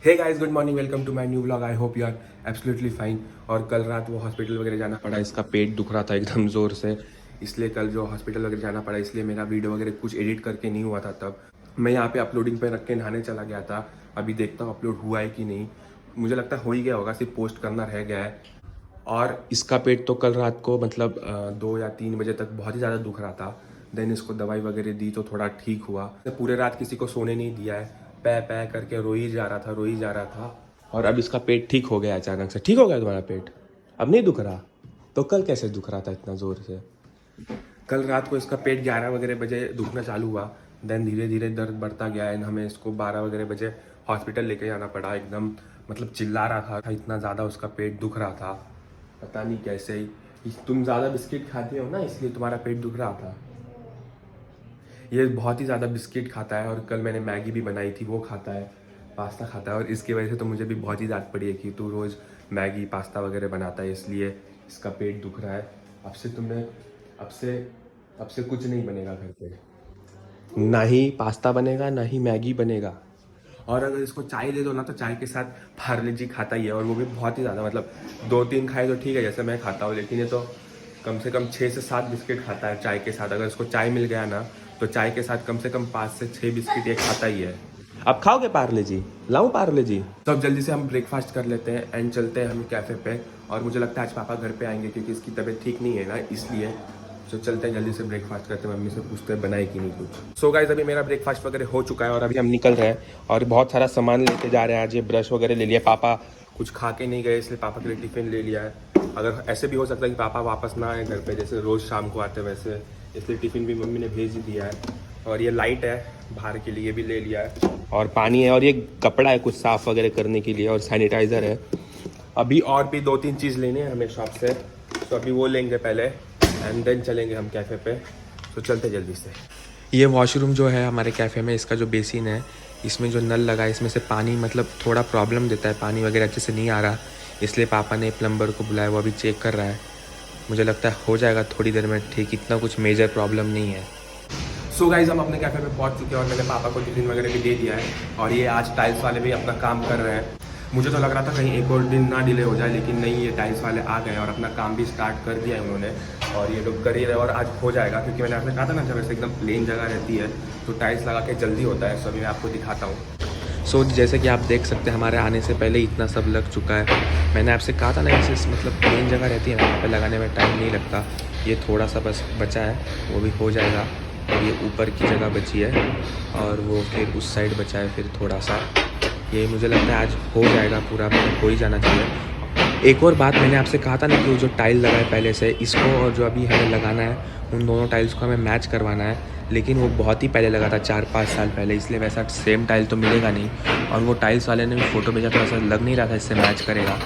Hey guys, good morning, welcome to my new vlog. I hope you are absolutely fine. और कल रात वो hospital वगैरह जाना पड़ा, इसका पेट दुख रहा था एकदम ज़ोर से, इसलिए कल जो हॉस्पिटल वगैरह जाना पड़ा, इसलिए मेरा वीडियो वगैरह कुछ एडिट करके नहीं हुआ था। तब मैं यहाँ पे अपलोडिंग पे रख के नहाने चला गया था। अभी देखता हूँ अपलोड हुआ है कि नहीं। मुझे लगता है हो ही गया होगा, सिर्फ पोस्ट करना रह गया है। और इसका पेट तो कल रात को मतलब 2 या 3 बजे तक बहुत ही ज़्यादा दुख रहा था। देन इसको दवाई वगैरह दी तो थोड़ा ठीक हुआ। पूरे रात किसी को सोने नहीं दिया है, पै पै करके रो ही जा रहा था, रो ही जा रहा था। और अब इसका पेट ठीक हो गया अचानक से। ठीक हो गया तुम्हारा पेट, अब नहीं दुख रहा? तो कल कैसे दुख रहा था इतना ज़ोर से? कल रात को इसका पेट 11 वगैरह बजे दुखना चालू हुआ। देन धीरे धीरे दर्द बढ़ता गया एंड हमें इसको 12 वगैरह बजे हॉस्पिटल लेके जाना पड़ा। एकदम मतलब चिल्ला रहा था, इतना ज़्यादा उसका पेट दुख रहा था, पता नहीं कैसे ही। तुम ज़्यादा बिस्किट खाती हो ना, इसलिए तुम्हारा पेट दुख रहा था। ये बहुत ही ज़्यादा बिस्किट खाता है, और कल मैंने मैगी भी बनाई थी, वो खाता है, पास्ता खाता है। और इसकी वजह से तो मुझे भी बहुत ही डांट पड़ी है कि तू रोज़ मैगी पास्ता वगैरह बनाता है, इसलिए इसका पेट दुख रहा है। अब से तुमने अब से अब से कुछ नहीं बनेगा घर पे, ना ही पास्ता बनेगा ना ही मैगी बनेगा। और अगर इसको चाय दे दो ना, तो चाय के साथ पार्ले जी खाता ही है, और वो भी बहुत ही ज़्यादा, मतलब 2-3 खाए तो ठीक है, जैसे मैं खाता हूँ, लेकिन ये तो कम से कम 6 से 7 बिस्किट खाता है चाय के साथ। अगर इसको चाय मिल गया ना, तो चाय के साथ कम से कम 5 से 6 बिस्किट ये खाता ही है। अब खाओगे पार्ले जी? लाऊं पार्ले जी? तो अब जल्दी से हम ब्रेकफास्ट कर लेते हैं एंड चलते हैं हम कैफ़े पे। और मुझे लगता है आज पापा घर पे आएंगे, क्योंकि इसकी तबीयत ठीक नहीं है ना, इसलिए। तो चलते हैं जल्दी से ब्रेकफास्ट करते हैं, मम्मी से पूछते हैं बनाए कि नहीं कुछ। सो गाइस, अभी मेरा ब्रेकफास्ट वगैरह हो चुका है और अभी हम निकल रहे हैं, और बहुत सारा सामान लेके जा रहे हैं। आज ये ब्रश वगैरह ले लिया, पापा कुछ खा के नहीं गए, इसलिए पापा के लिए टिफ़िन ले लिया है। अगर ऐसे भी हो सकता है कि पापा वापस ना आए घर पे, जैसे रोज़ शाम को आते वैसे, इसलिए टिफ़िन भी मम्मी ने भेज ही दिया है। और ये लाइट है बाहर के लिए, भी ले लिया है, और पानी है, और ये कपड़ा है कुछ साफ़ वगैरह करने के लिए, और सैनिटाइज़र है। अभी और भी 2-3 चीज़ लेने हैं हमें शॉप से, तो अभी वो लेंगे पहले एंड देन चलेंगे हम कैफ़े पे। तो चलते जल्दी से। ये वॉशरूम जो है हमारे कैफ़े में, इसका जो बेसिन है, इसमें जो नल लगा है, इसमें से पानी मतलब थोड़ा प्रॉब्लम देता है, पानी वगैरह अच्छे से नहीं आ रहा, इसलिए पापा ने प्लम्बर को बुलाया, वो अभी चेक कर रहा है। मुझे लगता है हो जाएगा थोड़ी देर में ठीक, इतना कुछ मेजर प्रॉब्लम नहीं है। सो गाइज, हम अपने कैफ़े में पहुंच चुके हैं और मैंने पापा को टिफिन वगैरह भी दे दिया है, और ये आज टाइल्स वाले भी अपना काम कर रहे हैं। मुझे तो लग रहा था कहीं एक और दिन ना डिले हो जाए, लेकिन नहीं, ये टाइल्स वाले आ गए और अपना काम भी स्टार्ट कर दिया है उन्होंने, और ये लोग कर ही रहे, और आज हो जाएगा। क्योंकि मैंने आपसे कहा था ना, जब ऐसे एकदम प्लेन जगह रहती है तो टाइल्स लगा के जल्दी होता है। सो अभी मैं आपको दिखाता हूँ। सो जैसे कि आप देख सकते हैं, हमारे आने से पहले इतना सब लग चुका है। मैंने आपसे कहा था ना, ऐसे मतलब प्लेन जगह रहती है ना, वहाँ पे लगाने में टाइम नहीं लगता। ये थोड़ा सा बस बचा है, वो भी हो जाएगा। और ये ऊपर की जगह बची है, और वो फिर उस साइड बचा है फिर थोड़ा सा। ये मुझे लगता है आज हो जाएगा पूरा, हो ही जाना चाहिए। एक और बात, मैंने आपसे कहा था ना कि वो जो टाइल लगा है पहले से, इसको और जो अभी हमें लगाना है, उन दोनों टाइल्स को हमें मैच करवाना है। लेकिन वो बहुत ही पहले लगा था, 4-5 साल पहले, इसलिए वैसा सेम टाइल तो मिलेगा नहीं। और वो टाइल्स वाले ने भी फ़ोटो भेजा तो ऐसा लग नहीं रहा था इससे मैच करेगा,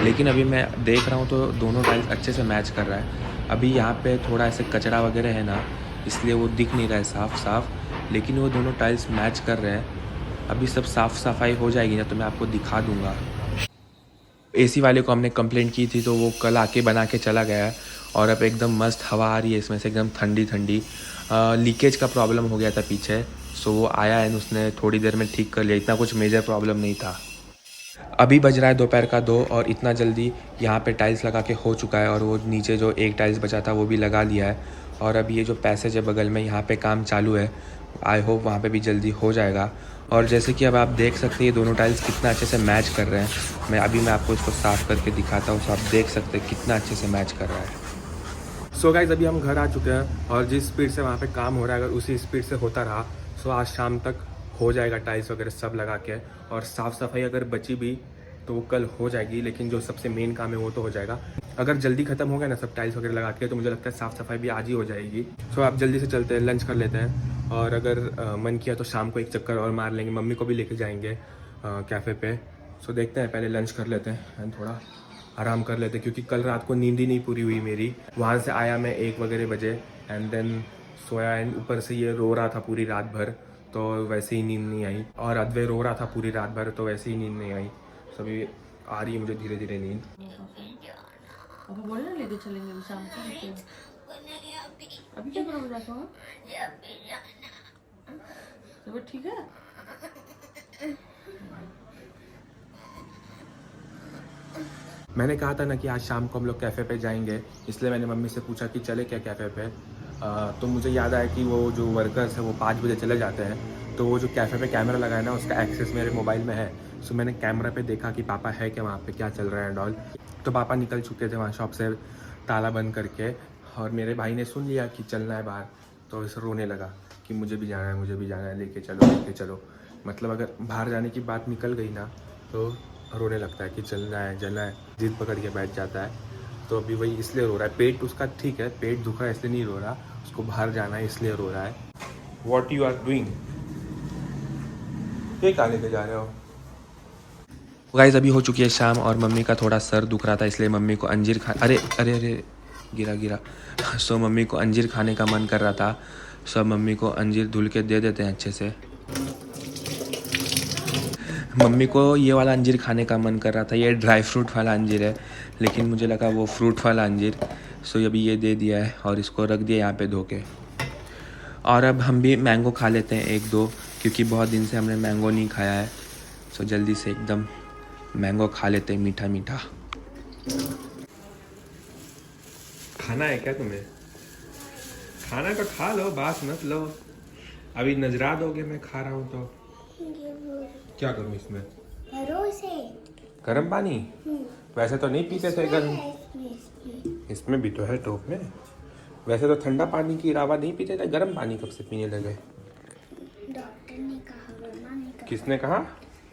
लेकिन अभी मैं देख रहा हूँ तो दोनों टाइल्स अच्छे से मैच कर रहा है। अभी यहाँ पे थोड़ा ऐसे कचरा वगैरह है ना, इसलिए वो दिख नहीं रहा है साफ़ साफ़, लेकिन वो दोनों टाइल्स मैच कर रहे हैं। अभी सब साफ़ सफाई हो जाएगी ना, तो मैं आपको दिखा दूँगा। एसी वाले को हमने कंप्लेंट की थी, तो वो कल आके बना के चला गया है, और अब एकदम मस्त हवा आ रही है इसमें से, एकदम ठंडी ठंडी। लीकेज का प्रॉब्लम हो गया था पीछे, सो वो आया है, उसने थोड़ी देर में ठीक कर लिया, इतना कुछ मेजर प्रॉब्लम नहीं था। अभी बज रहा है दोपहर का 2, और इतना जल्दी यहाँ पे टाइल्स लगा के हो चुका है, और वो नीचे जो एक टाइल्स बचा था वो भी लगा लिया है। और अभी ये जो पैसेज है बगल में, यहाँ पे काम चालू है, आई होप वहाँ पे भी जल्दी हो जाएगा। और जैसे कि अब आप देख सकते हैं, ये दोनों टाइल्स कितना अच्छे से मैच कर रहे हैं। मैं आपको इसको साफ़ करके दिखाता हूँ, तो आप देख सकते हैं कितना अच्छे से मैच कर रहा है। सो गाइज, अभी हम घर आ चुके हैं, और जिस स्पीड से वहाँ पे काम हो रहा है, अगर उसी स्पीड से होता रहा, सो आज शाम तक हो जाएगा टाइल्स वगैरह सब लगा के। और साफ़ सफाई अगर बची भी तो वो कल हो जाएगी, लेकिन जो सबसे मेन काम है वो तो हो जाएगा। अगर जल्दी ख़त्म हो गया ना सब टाइल्स वगैरह लगा के, तो मुझे लगता है साफ़ सफाई भी आज ही हो जाएगी। सो आप जल्दी से चलते हैं, लंच कर लेते हैं, और अगर मन किया तो शाम को एक चक्कर और मार लेंगे, मम्मी को भी लेके जाएंगे कैफ़े पे। सो देखते हैं, पहले लंच कर लेते हैं एंड थोड़ा आराम कर लेते, क्योंकि कल रात को नींद ही नहीं पूरी हुई मेरी। वहाँ से आया मैं 1 वगैरह बजे, एंड देन सोया, एंड ऊपर से ये रो रहा था पूरी रात भर, तो वैसे ही नींद नहीं आई। और अद्वै रो रहा था पूरी रात भर, तो वैसे ही नींद नहीं आई। सभी आ रही है मुझे धीरे धीरे नींद। अब बोले ना लेके चलेंगे शाम को। अभी क्या करोगे जाके वहाँ? तबीयत ठीक है? मैंने कहा था ना कि आज शाम को हम लोग कैफ़े पे जाएंगे, इसलिए मैंने मम्मी से पूछा कि चले क्या कैफ़े पे। तो मुझे याद आया कि वो जो वर्कर्स हैं वो 5 बजे चले जाते हैं, तो वो जो कैफ़े पे कैमरा लगा है ना उसका एक्सेस मेरे मोबाइल में है। सो मैंने कैमरा पे देखा कि पापा है क्या वहाँ पे, क्या चल रहा है एंड ऑल। तो पापा निकल चुके थे वहाँ शॉप से ताला बंद करके, और मेरे भाई ने सुन लिया कि चलना है बाहर, तो इसे रोने लगा कि मुझे भी जाना है, मुझे भी जाना है, लेके चलो। मतलब अगर बाहर जाने की बात निकल गई ना तो रोने लगता है कि चलना है, जिद पकड़ के बैठ जाता है। तो अभी वही इसलिए रो रहा है। पेट उसका ठीक है, पेट दुख रहा है इसलिए नहीं रो रहा, उसको बाहर जाना है इसलिए रो रहा है। What you are doing? ये कहाँ लेके जा रहे हो? गाइस अभी हो चुकी है शाम और मम्मी का थोड़ा सर दुख रहा था, इसलिए मम्मी को अंजीर खा अरे अरे अरे गिरा सो मम्मी को अंजीर खाने का मन कर रहा था। सो मम्मी को अंजीर धुल के दे देते हैं अच्छे से। मम्मी को ये वाला अंजीर खाने का मन कर रहा था, ये ड्राई फ्रूट वाला अंजीर है, लेकिन मुझे लगा वो फ्रूट वाला अंजीर। सो अभी ये दे दिया है और इसको रख दिया यहाँ पे धो के। और अब हम भी मैंगो खा लेते हैं 1-2, क्योंकि बहुत दिन से हमने मैंगो नहीं खाया है। सो जल्दी से एकदम मैंगो खा लेते हैं, मीठा मीठा। खाना है क्या तुम्हें? खाना तो खा लो, बात मत लो। अभी नजरा दोगे मैं खा रहा हूँ तो? क्या करूँ इसमें? गर्म पानी? वैसे तो नहीं पीते थे गर्म। इसमें भी तो है टोप में। वैसे तो ठंडा पानी के अलावा नहीं पीते थे, गर्म पानी कब से पीने लगे? डॉक्टर ने कहा। किसने कहा?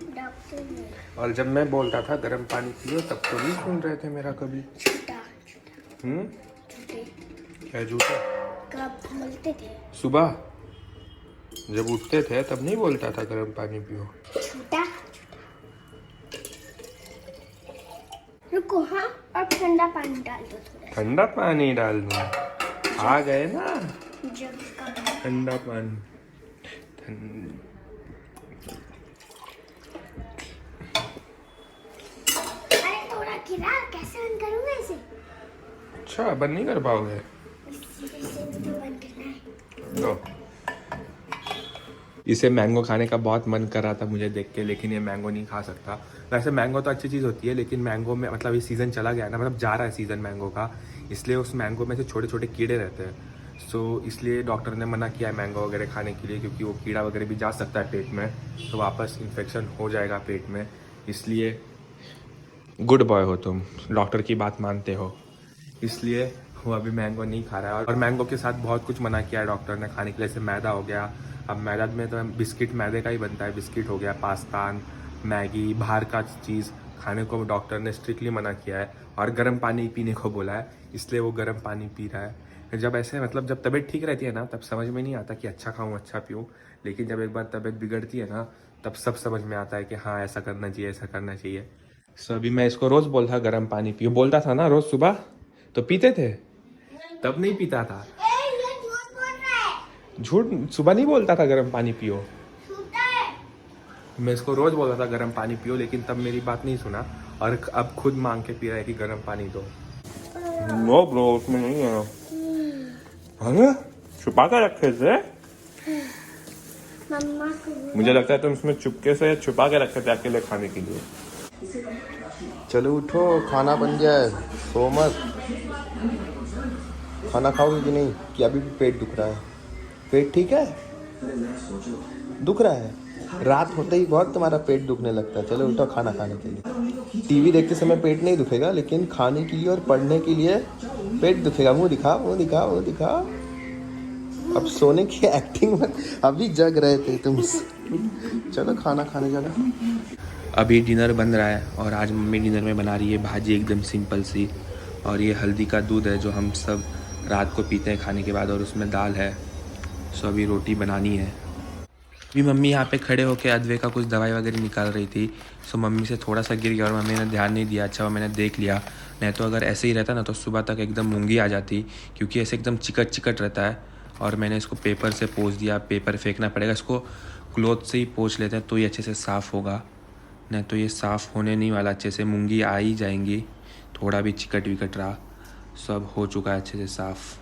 डॉक्टर ने। और जब मैं बोलता था गर्म पानी पियो तब तो नहीं सुन रहे थे मेरा कभी। झूठा। झूठे? क्या झूठा? कब बोलते थे? सुबह जब उठते थे तब नहीं बोलता था गर्म पानी पियो। झूठा। रुको, हाँ अब ठंडा पानी डाल दो थोड़ा। ठंडा पानी डाल दूँ? आ गए ना जग का। ठंडा पानी। अरे थोड़ा गिरा, कैसे बंद करूँगा इसे? अच्छा बंद नहीं कर पाओगे? इसे भी तो बंद करना है। लो। इसे मैंगो खाने का बहुत मन कर रहा था मुझे देख के, लेकिन ये मैंगो नहीं खा सकता। वैसे मैंगो तो अच्छी चीज़ होती है, लेकिन मैंगो में मतलब ये सीज़न चला गया ना, मतलब जा रहा है सीज़न मैंगो का, इसलिए उस मैंगो में से छोटे छोटे कीड़े रहते हैं। सो इसलिए डॉक्टर ने मना किया है मैंगो वगैरह खाने के लिए, क्योंकि वो कीड़ा वगैरह भी जा सकता है पेट में, तो वापस इन्फेक्शन हो जाएगा पेट में। इसलिए गुड बॉय हो तुम, डॉक्टर की बात मानते हो, इसलिए वो अभी मैंगो नहीं खा रहा है। और मैंगो के साथ बहुत कुछ मना किया है डॉक्टर ने खाने के लिए, जैसे मैदा हो गया। अब मैदा में तो बिस्किट मैदे का ही बनता है, बिस्किट हो गया, पास्ता, मैगी, बाहर का चीज़ खाने को डॉक्टर ने स्ट्रिक्टली मना किया है। और गर्म पानी पीने को बोला है, इसलिए वो गर्म पानी पी रहा है। जब ऐसे मतलब जब तबीयत ठीक रहती है ना तब समझ में नहीं आता कि अच्छा खाऊं अच्छा पीऊँ, लेकिन जब एक बार तबीयत बिगड़ती है ना तब सब समझ में आता है कि हाँ ऐसा करना चाहिए, ऐसा करना चाहिए। सो अभी मैं इसको रोज़ बोलता गर्म पानी पियो, बोलता था ना रोज़ सुबह, तो पीते थे, तब नहीं पीता था। ये झूठ बोल रहा है। झूठ सुबह नहीं बोलता था गर्म पानी पियो, झूठा है। मैं इसको रोज बोलता था गर्म पानी पियो, लेकिन तब मेरी बात नहीं सुना और अब खुद मांग के पी रहा है कि गर्म पानी दो। नो ब्रो उसमें नहीं है। अरे छुपा कर रखे थे? मम्मा को मुझे लगता है तुम इसमें चुपके से छुपा के रखे थे अकेले खाने के लिए। चलो उठो, खाना बन गया है, सो मत। खाना खाओगे कि नहीं? कि अभी भी पेट दुख रहा है? पेट ठीक है? दुख रहा है? रात होते ही बहुत तुम्हारा पेट दुखने लगता है। चलो उठो खाना खाने के लिए। टीवी देखते समय पेट नहीं दुखेगा, लेकिन खाने के लिए और पढ़ने के लिए पेट दुखेगा। मुंह दिखा, मुंह दिखा, मुंह दिखा। अब सोने की एक्टिंग मत, अभी जग रहे थे तुम। चलो खाना खाने चलो। अभी डिनर बन रहा है और आज मम्मी डिनर में बना रही है भाजी एकदम सिंपल सी, और ये हल्दी का दूध है जो हम सब रात को पीते हैं खाने के बाद, और उसमें दाल है। सो अभी रोटी बनानी है। अभी मम्मी यहाँ पे खड़े होकर अद्वै का कुछ दवाई वगैरह निकाल रही थी। सो मम्मी से थोड़ा सा गिर गया और मम्मी ने ध्यान नहीं दिया। अच्छा वो मैंने देख लिया, नहीं तो अगर ऐसे ही रहता ना तो सुबह तक एकदम मूंगी आ जाती, क्योंकि ऐसे एकदम चिकट चिकट रहता है। और मैंने इसको पेपर से पोंछ दिया, पेपर फेंकना पड़ेगा, इसको क्लॉथ से ही पोंछ लेते हैं तो ये अच्छे से साफ़ होगा, नहीं तो ये साफ़ होने नहीं वाला अच्छे से, मूंगी आ ही जाएंगी। थोड़ा भी चिकट विकट रहा, सब हो चुका है अच्छे से साफ़।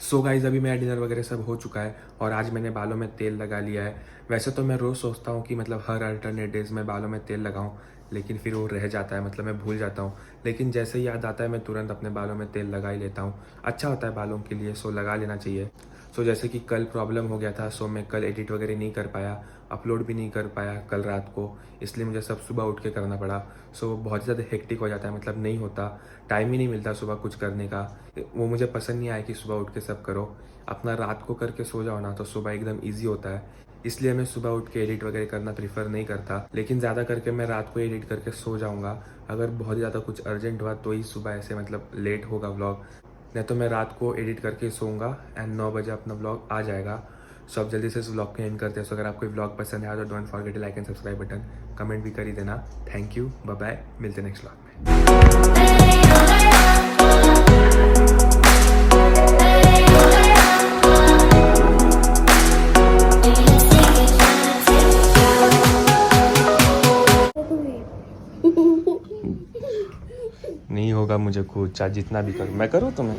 सो गाइज अभी मेरा डिनर वगैरह सब हो चुका है और आज मैंने बालों में तेल लगा लिया है। वैसे तो मैं रोज़ सोचता हूँ कि मतलब हर अल्टरनेट डेज में बालों में तेल लगाऊँ, लेकिन फिर वो रह जाता है, मतलब मैं भूल जाता हूँ। लेकिन जैसे ही याद आता है मैं तुरंत अपने बालों में तेल लगा ही लेता हूँ। अच्छा होता है बालों के लिए, सो लगा लेना चाहिए। सो जैसे कि कल प्रॉब्लम हो गया था, सो मैं कल एडिट वगैरह नहीं कर पाया, अपलोड भी नहीं कर पाया कल रात को, इसलिए मुझे सब सुबह उठ के करना पड़ा। सो बहुत ज़्यादा हेक्टिक हो जाता है, मतलब नहीं होता, टाइम ही नहीं मिलता सुबह कुछ करने का। वो मुझे पसंद नहीं आया कि सुबह उठ के सब करो। अपना रात को करके सो जाओ ना तो सुबह एकदम ईजी होता है, इसलिए मैं सुबह उठ के एडिट वगैरह करना प्रीफर नहीं करता। लेकिन ज़्यादा करके मैं रात को एडिट करके सो जाऊँगा। अगर बहुत ज़्यादा कुछ अर्जेंट हुआ तो ही सुबह ऐसे मतलब लेट होगा व्लॉग, नहीं तो मैं रात को एडिट करके सोऊंगा एंड 9 बजे अपना व्लॉग आ जाएगा। सो अब जल्दी से इस व्लॉग को एंड करते हैं। सो अगर आपको व्लॉग पसंद आया तो don't forget like and subscribe button, comment भी कर ही देना। थैंक यू, बाय बाय, मिलते हैं नेक्स्ट व्लॉग में। नहीं होगा मुझे कुछ, चाहे जितना भी करूँ मैं करूँ तो मैं